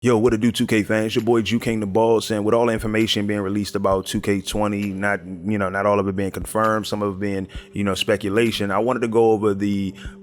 Yo, what it do, 2K fans? Your boy JuKIng the Boss, and with all the information being released about 2K20, not all of it being confirmed, some of it being, speculation. I wanted to go over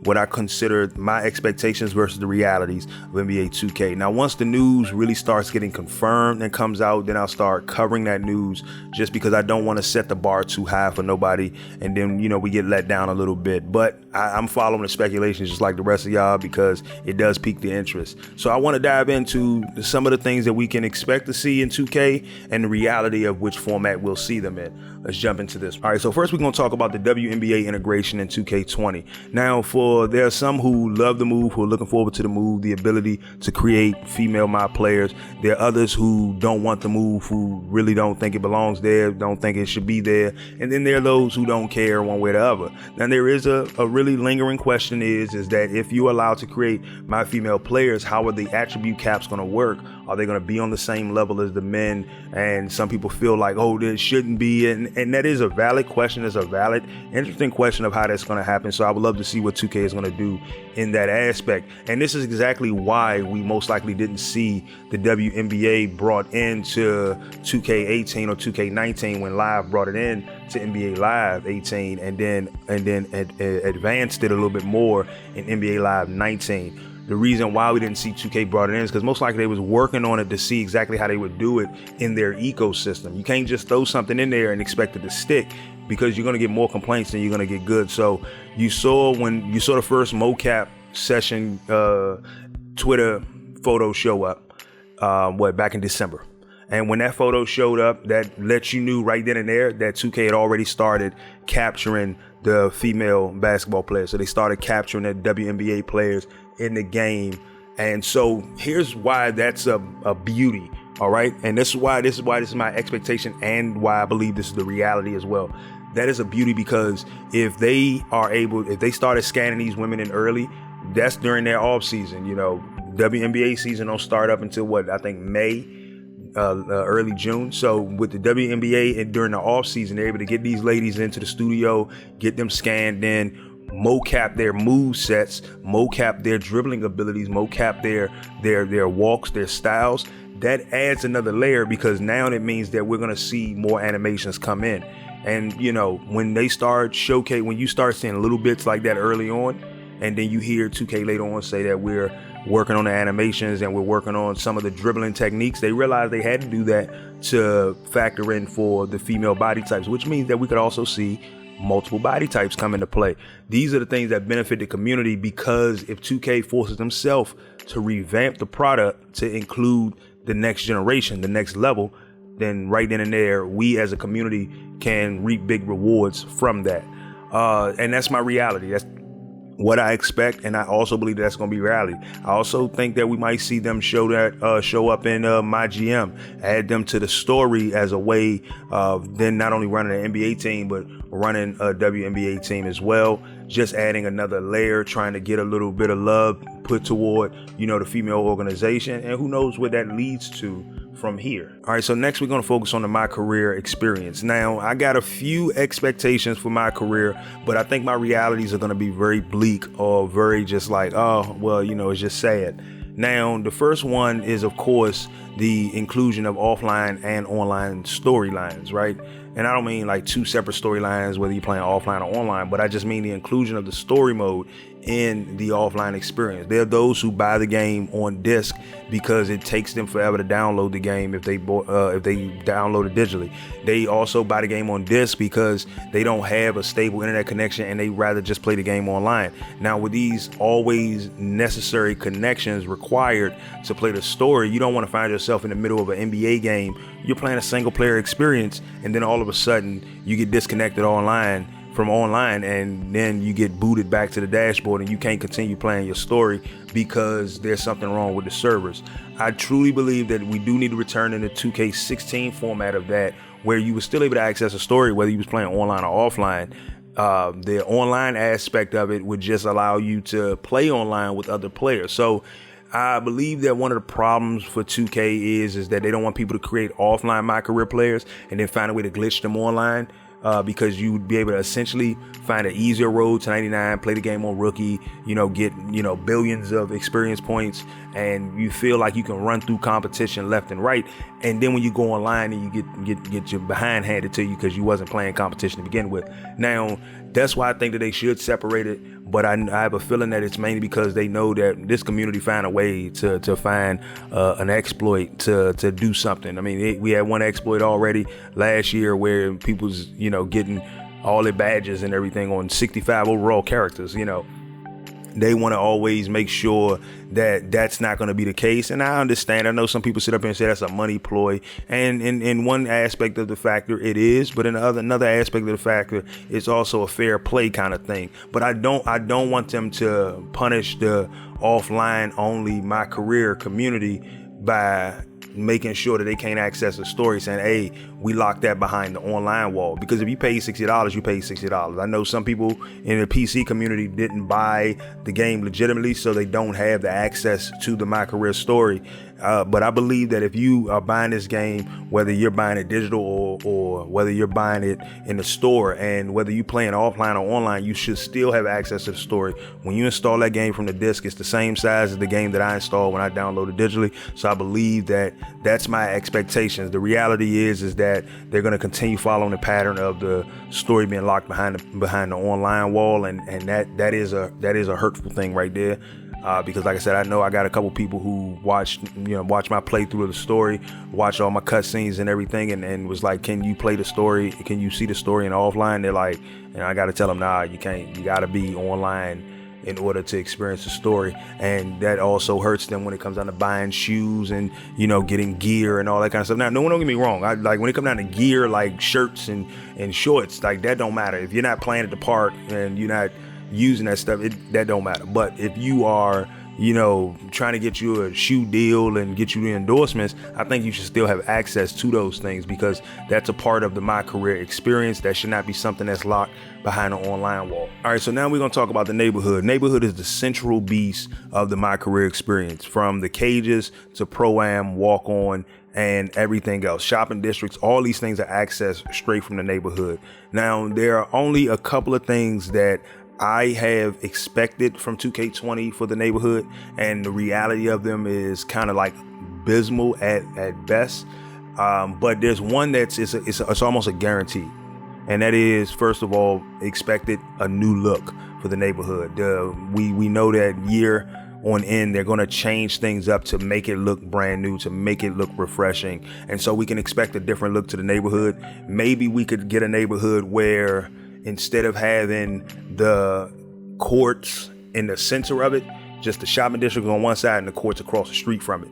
what I consider my expectations versus the realities of NBA 2K. Now, once the news really starts getting confirmed and comes out, then I'll start covering that news, just because I don't want to set the bar too high for nobody, and then we get let down a little bit. But I'm following the speculations just like the rest of y'all, because it does pique the interest. So I want to dive into some of the things that we can expect to see in 2K and the reality of which format we'll see them in. Let's jump into this. All right, so first we're going to talk about the WNBA integration in 2K20. Now, there are some who love the move, who are looking forward to the move, the ability to create female my players. There are others who don't want the move, who really don't think it belongs there, don't think it should be there. And then there are those who don't care one way or the other. Now, there is a really lingering question is that if you're allowed to create my female players, how are the attribute caps going to work? Are they going to be on the same level as the men? And some people feel like, oh, there shouldn't be. And that is a valid question. It's a valid, interesting question of how that's going to happen. So I would love to see what 2K is going to do in that aspect. And this is exactly why we most likely didn't see the WNBA brought into 2K18 or 2K19 when Live brought it in to NBA Live 18 and then advanced it a little bit more in NBA Live 19. The reason why we didn't see 2K brought it in is because most likely they was working on it to see exactly how they would do it in their ecosystem. You can't just throw something in there and expect it to stick, because you're going to get more complaints than you're going to get good. So you saw the first mocap session Twitter photo show up, back in December. And when that photo showed up, that lets you knew right then and there that 2K had already started capturing the female basketball players. So they started capturing the WNBA players in the game. And so here's why that's a beauty. All right. And this is my expectation, and why I believe this is the reality as well. That is a beauty, because if they started scanning these women in early, that's during their off season. WNBA season don't start up until I think May. Early June. So with the WNBA and during the off season, they're able to get these ladies into the studio, get them scanned in, mocap their move sets, mocap their dribbling abilities, mocap their walks, their styles. That adds another layer, because now it means that we're going to see more animations come in. And when they start when you start seeing little bits like that early on, and then you hear 2K later on say that we're working on the animations and we're working on some of the dribbling techniques, they realized they had to do that to factor in for the female body types, which means that we could also see multiple body types come into play. These are the things that benefit the community, because if 2K forces themselves to revamp the product to include the next generation, the next level, then right then and there, we as a community can reap big rewards from that. And that's my reality. That's what I expect, and I also believe that's going to be reality. I also think that we might see them show up in MyGM, add them to the story as a way of then not only running an NBA team, but running a WNBA team as well. Just adding another layer, trying to get a little bit of love put toward, the female organization, and who knows what that leads to from here. All right, so next we're going to focus on the MyCareer experience. Now, I got a few expectations for MyCareer, but I think my realities are going to be very bleak, or very just like, oh, well, it's just sad. Now, the first one is, of course, the inclusion of offline and online storylines, right? And I don't mean like two separate storylines, whether you're playing offline or online, but I just mean the inclusion of the story mode in the offline experience. There are those who buy the game on disc because it takes them forever to download the game if they download it digitally. They also buy the game on disc because they don't have a stable internet connection and they rather just play the game online. Now, with these always necessary connections required to play the story, you don't want to find yourself in the middle of an NBA game. You're playing a single player experience, and then all of a sudden you get disconnected from online, and then you get booted back to the dashboard and you can't continue playing your story because there's something wrong with the servers. I truly believe that we do need to return in the 2K16 format of that, where you were still able to access a story whether you was playing online or offline. The online aspect of it would just allow you to play online with other players. So I believe that one of the problems for 2K is that they don't want people to create offline MyCareer players and then find a way to glitch them online. because you would be able to essentially find an easier road to 99, play the game on rookie, get, billions of experience points, and you feel like you can run through competition left and right. And then when you go online and you get your behind handed to you because you wasn't playing competition to begin with. Now, that's why I think that they should separate it. But I have a feeling that it's mainly because they know that this community found a way to find an exploit to do something. I mean, we had one exploit already last year where people's, getting all their badges and everything on 65 overall characters. They want to always make sure that that's not going to be the case. And I understand. I know some people sit up here and say that's a money ploy. And in one aspect of the factor, it is. But in another aspect of the factor, it's also a fair play kind of thing. But I don't want them to punish the offline only MyCareer community by making sure that they can't access the story, saying, hey, we locked that behind the online wall. Because if you pay $60, you pay $60. I know some people in the PC community didn't buy the game legitimately, so they don't have the access to the MyCareer story. But I believe that if you are buying this game, whether you're buying it digital or whether you're buying it in the store, and whether you're playing offline or online, you should still have access to the story. When you install that game from the disc, it's the same size as the game that I installed when I downloaded digitally. So I believe that that's my expectations. The reality is that they're going to continue following the pattern of the story being locked behind the online wall, and that is a hurtful thing right there. Because like I said, I know I got a couple people who watch my playthrough of the story, watch all my cutscenes and everything, and was like, can you play the story? Can you see the story in offline? They're like, and I got to tell them, nah, you can't. You got to be online in order to experience the story. And that also hurts them when it comes down to buying shoes and, getting gear and all that kind of stuff. Now, don't get me wrong. I like when it comes down to gear, like shirts and shorts, like that don't matter. If you're not playing at the park and you're not using that stuff, that don't matter. But if you are, trying to get you a shoe deal and get you the endorsements, I think you should still have access to those things, because that's a part of the MyCareer experience. That should not be something that's locked behind an online wall. All right, so now we're going to talk about the neighborhood. Neighborhood is the central beast of the MyCareer experience, from the cages to ProAM, Walkon, and everything else. Shopping districts, all these things are accessed straight from the neighborhood. Now, there are only a couple of things that I have expected from 2K20 for the neighborhood, and the reality of them is kind of like abysmal at best. But there's one that's it's almost a guarantee, and that is, first of all, expected a new look for the neighborhood. We know that year on end they're going to change things up to make it look brand new, to make it look refreshing, and so we can expect a different look to the neighborhood. Maybe we could get a neighborhood where, instead of having the courts in the center of it, just the shopping district on one side and the courts across the street from it.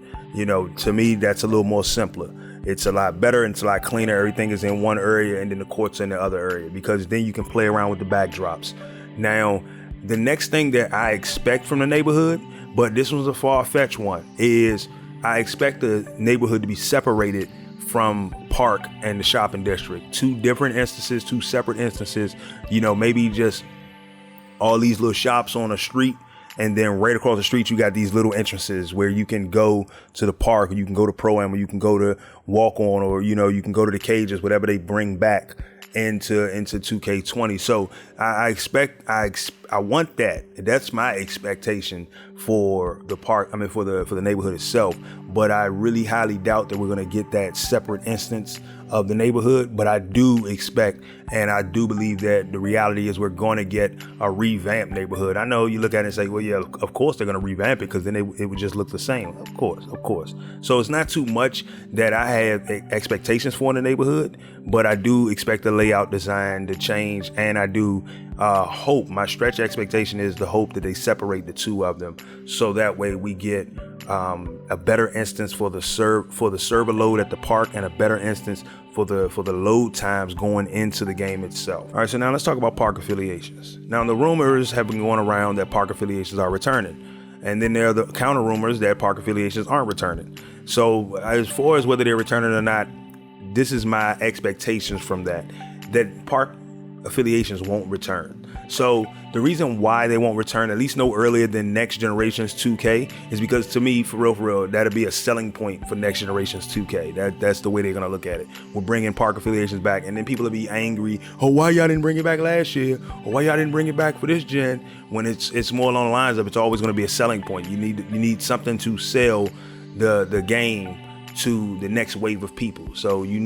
To me, that's a little more simpler. It's a lot better and it's a lot cleaner. Everything is in one area and then the courts in the other area, because then you can play around with the backdrops. Now, the next thing that I expect from the neighborhood, but this was a far-fetched one, is I expect the neighborhood to be separated from park and the shopping district. Two different instances, two separate instances. Maybe just all these little shops on a street, and then right across the street you got these little entrances where you can go to the park, or you can go to ProAM, or you can go to Walkon, or you can go to the cages, whatever they bring back into 2K20. So I want that. That's my expectation for the park. I mean, for the neighborhood itself. But I really highly doubt that we're going to get that separate instance of the neighborhood. But I do expect, and I do believe that the reality is we're going to get a revamped neighborhood. I know you look at it and say, well, yeah, of course they're going to revamp it, because then it would just look the same. Of course. So it's not too much that I have expectations for in the neighborhood, but I do expect the layout design to change, and I do hope, my stretch expectation is the hope that they separate the two of them, so that way we get a better instance for the server load at the park, and a better instance for the load times going into the game itself. All right, so now let's talk about park affiliations. Now, the rumors have been going around that park affiliations are returning, and then there are the counter rumors that park affiliations aren't returning. So as far as whether they're returning or not, this is my expectations from that park affiliations won't return. So The reason why they won't return at least no earlier than next generation's 2K is because, to me, for real, that'll be a selling point for next generation's 2K. That's the way they're gonna look at it. We're bringing park affiliations back, and then people will be angry. Oh, why y'all didn't bring it back last year? Or why y'all didn't bring it back for this gen? When it's more along the lines of it's always gonna be a selling point. You need something to sell the game to the next wave of people. So you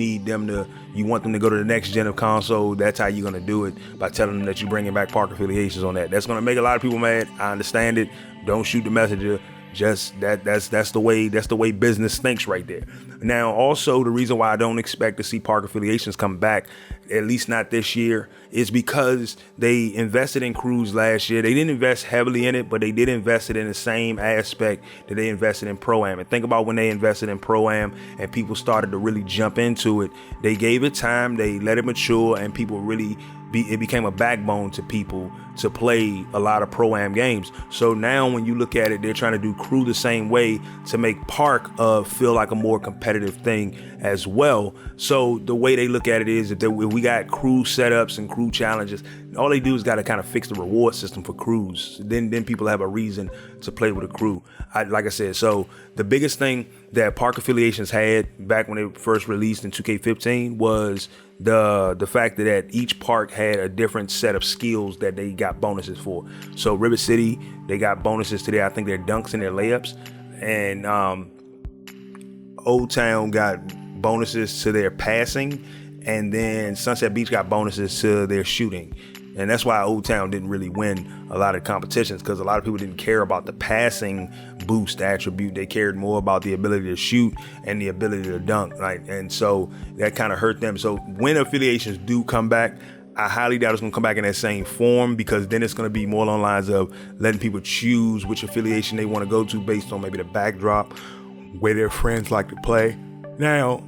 want them to go to the next gen of console. That's how you're gonna do it, by telling them that you're bringing back park affiliations on that. That's gonna make a lot of people mad. I understand it. Don't shoot the messenger. Just that's the way business thinks right there. Now, also, the reason why I don't expect to see park affiliations come back, at least not this year, is because they invested in crews last year. They didn't invest heavily in it, but they did invest it in the same aspect that they invested in ProAM. And think about when they invested in ProAM and people started to really jump into it. They gave it time, they let it mature, and people really it became a backbone to people to play a lot of ProAM games. So now when you look at it, they're trying to do crew the same way to make park feel like a more competitive thing as well. So the way they look at it is that we got crew setups and crew challenges. All they do is got to kind of fix the reward system for crews. Then people have a reason to play with a crew. Like I said, so the biggest thing that park affiliations had back when they first released in 2K15 was the fact that each park had a different set of skills that they got bonuses for. So Rivet City, they got bonuses to I think their dunks and their layups, and Old Town got bonuses to their passing, and then Sunset Beach got bonuses to their shooting. And that's why Old Town didn't really win a lot of competitions, because a lot of people didn't care about the passing boost attribute. They cared more about the ability to shoot and the ability to dunk, right? And so that kind of hurt them. So when affiliations do come back, I highly doubt it's going to come back in that same form, because then it's going to be more along the lines of letting people choose which affiliation they want to go to based on maybe the backdrop, where their friends like to play. Now,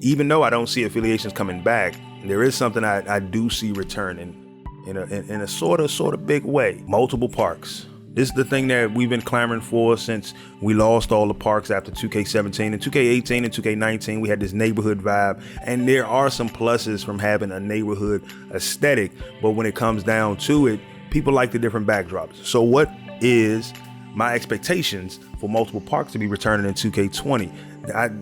even though I don't see affiliations coming back, there is something I do see returning in a sort of big way. Multiple parks. This is the thing that we've been clamoring for since we lost all the parks after 2K17. And 2K18 and 2K19, we had this neighborhood vibe. And there are some pluses from having a neighborhood aesthetic. But when it comes down to it, people like the different backdrops. So what is my expectations for multiple parks to be returning in 2K20?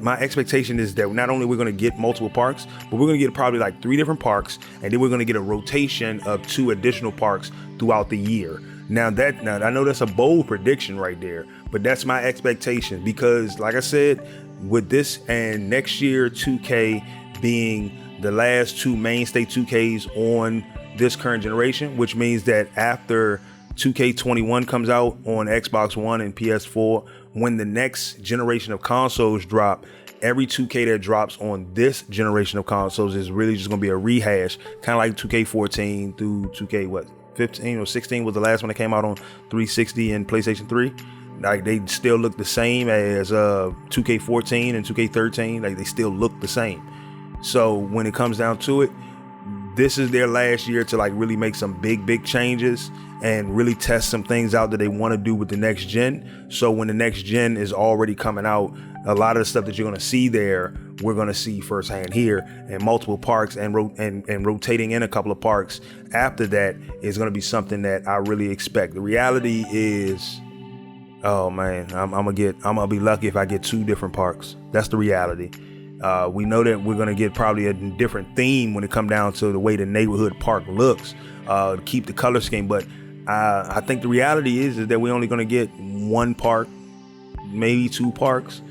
My expectation is that not only we're going to get multiple parks, but we're going to get probably like 3 different parks, and then we're going to get a rotation of 2 additional parks throughout the year. Now I know that's a bold prediction right there, but that's my expectation, because like I said, with this and next year 2K being the last 2 mainstay 2Ks on this current generation, which means that after 2K21 comes out on Xbox One and PS4, when the next generation of consoles drop, every 2K that drops on this generation of consoles is really just going to be a rehash, kind of like 2K14 through 2K 15 or 16 was the last one that came out on 360 and PlayStation 3. Like, they still look the same as 2K14 and 2K13. Like, they still look the same. So when it comes down to it, this is their last year to like really make some big changes and really test some things out that they want to do with the next gen. So when the next gen is already coming out, a lot of the stuff that you're going to see there, we're going to see firsthand here, and multiple parks and rotating in a couple of parks after that is going to be something that I really expect. The reality is, oh man, I'm gonna be lucky if I get 2 different parks. That's the reality. We know that we're going to get probably a different theme when it comes down to the way the neighborhood park looks, to keep the color scheme. But I think the reality is that we're only going to get 1 park, maybe 2 parks.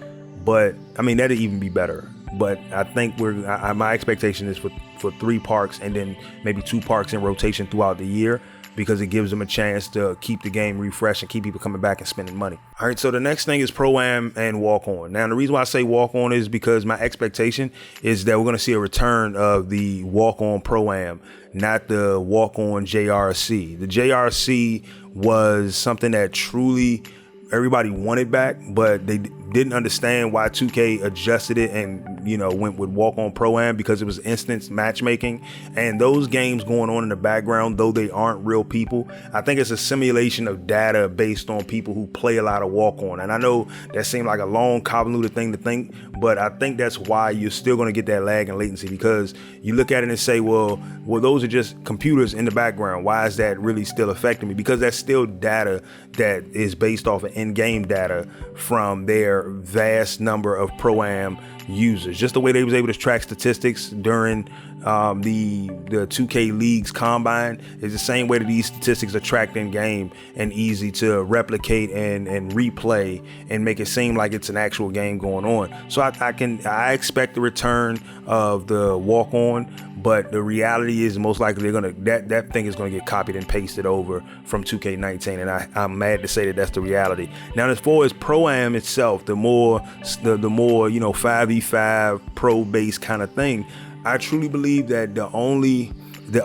But I mean, that'd even be better. But I think my expectation is for 3 parks and then maybe 2 parks in rotation throughout the year, because it gives them a chance to keep the game refreshed and keep people coming back and spending money. All right, so the next thing is ProAM and Walkon. Now, the reason why I say Walkon is because my expectation is that we're going to see a return of the Walkon ProAM, not the Walkon JRC. The JRC was something that truly everybody wanted back, but they didn't understand why 2K adjusted it and went with Walkon ProAM because it was instant matchmaking. And those games going on in the background, though they aren't real people, I think it's a simulation of data based on people who play a lot of Walkon. And I know that seemed like a long, convoluted thing to think, but I think that's why you're still going to get that lag and latency, because you look at it and say, well, those are just computers in the background. Why is that really still affecting me? Because that's still data that is based off of in-game data from their vast number of ProAM users. Just the way they was able to track statistics during the 2K League's combine is the same way that these statistics are tracked in game and easy to replicate and replay and make it seem like it's an actual game going on. So I expect the return of the Walk-On, but the reality is most likely that thing is gonna get copied and pasted over from 2K19, and I'm mad to say that that's the reality. Now, as far as ProAM itself, the more 5v5 pro based kind of thing, I truly believe that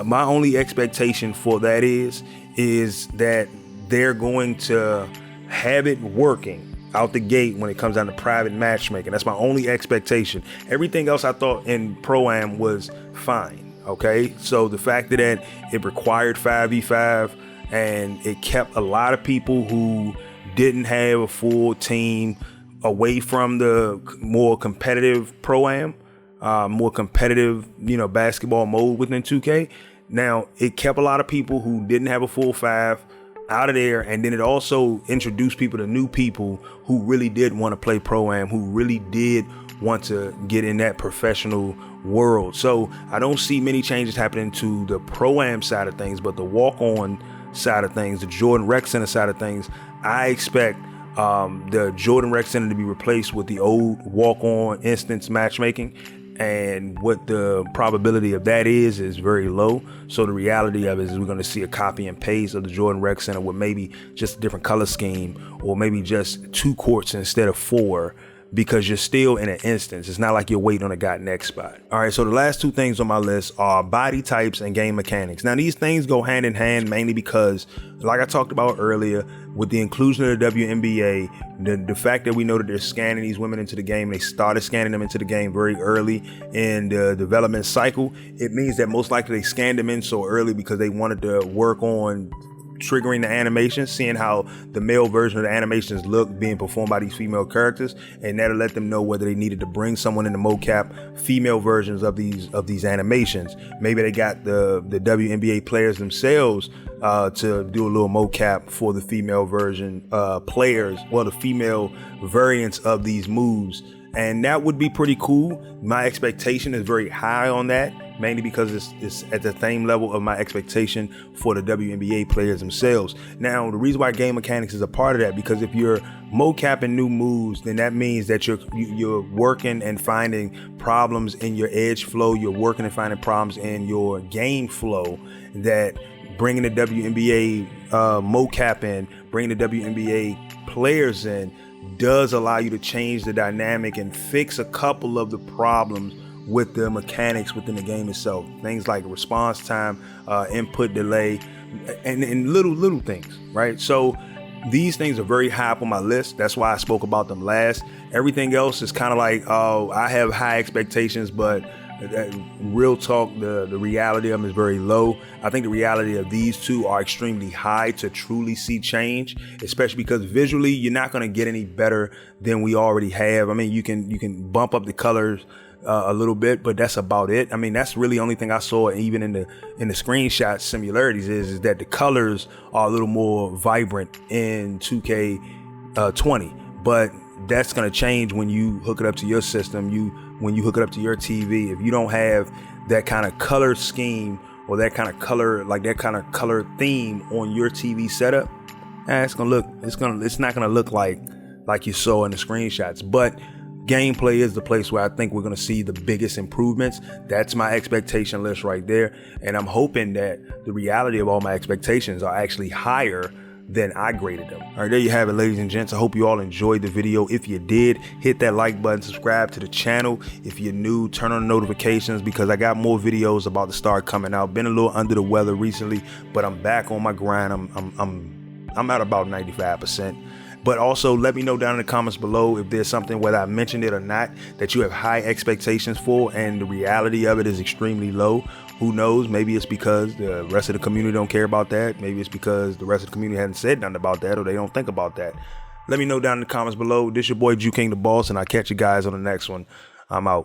my only expectation for that is that they're going to have it working out the gate when it comes down to private matchmaking. That's my only expectation. Everything else I thought in ProAM was fine. Okay, so the fact that it required 5v5 and it kept a lot of people who didn't have a full team away from the more competitive ProAM, more competitive, basketball mode within 2K. Now, it kept a lot of people who didn't have a full five out of there, and then it also introduced people to new people who really did want to play ProAM, who really did want to get in that professional world. So I don't see many changes happening to the ProAM side of things, but the Walk-On side of things, the Jordan Rec Center side of things, I expect the Jordan Rec Center to be replaced with the old Walk-On instance matchmaking. And what the probability of that is very low. So the reality of it is we're going to see a copy and paste of the Jordan Rec Center with maybe just a different color scheme, or maybe just 2 courts instead of 4, because you're still in an instance. It's not like you're waiting on a got next spot. All right, so the last 2 things on my list are body types and game mechanics. Now, these things go hand in hand mainly because, like I talked about earlier, with the inclusion of the WNBA, the fact that we know that they're scanning these women into the game, they started scanning them into the game very early in the development cycle. It means that most likely they scanned them in so early because they wanted to work on triggering the animation, seeing how the male version of the animations look being performed by these female characters, and that'll let them know whether they needed to bring someone in the mocap female versions of these animations. Maybe they got the WNBA players themselves to do a little mocap for the female version players, well, the female variants of these moves, and that would be pretty cool. My expectation is very high on that, mainly because it's at the same level of my expectation for the WNBA players themselves. Now, the reason why game mechanics is a part of that, because if you're mocapping new moves, then that means that you're working and finding problems in your edge flow. You're working and finding problems in your game flow, that bringing the WNBA mocap in, bringing the WNBA players in, does allow you to change the dynamic and fix a couple of the problems with the mechanics within the game itself. Things like response time, input delay, and little things, right? So these things are very high up on my list. That's why I spoke about them last. Everything else is kind of like, oh, I have high expectations, but real talk, the reality of them is very low. I think the reality of these 2 are extremely high to truly see change, especially because visually you're not going to get any better than we already have. I mean, you can bump up the colors a little bit, but that's about it. I mean, that's really the only thing I saw even in the screenshot similarities is that the colors are a little more vibrant in 2K20, but that's going to change when you hook it up to your system, when you hook it up to your TV. If you don't have that kind of color scheme or that kind of color theme on your TV setup, it's not going to look like you saw in the screenshots. But gameplay is the place where I think we're going to see the biggest improvements. That's my expectation list right there. And I'm hoping that the reality of all my expectations are actually higher than I graded them. All right, there you have it, ladies and gents. I hope you all enjoyed the video. If you did, hit that like button, subscribe to the channel. If you're new, turn on the notifications, because I got more videos about to start coming out. Been a little under the weather recently, but I'm back on my grind. I'm at about 95%. But also let me know down in the comments below if there's something, whether I mentioned it or not, that you have high expectations for and the reality of it is extremely low. Who knows? Maybe it's because the rest of the community don't care about that. Maybe it's because the rest of the community hasn't said nothing about that, or they don't think about that. Let me know down in the comments below. This your boy JuKIng the Boss, and I'll catch you guys on the next one. I'm out.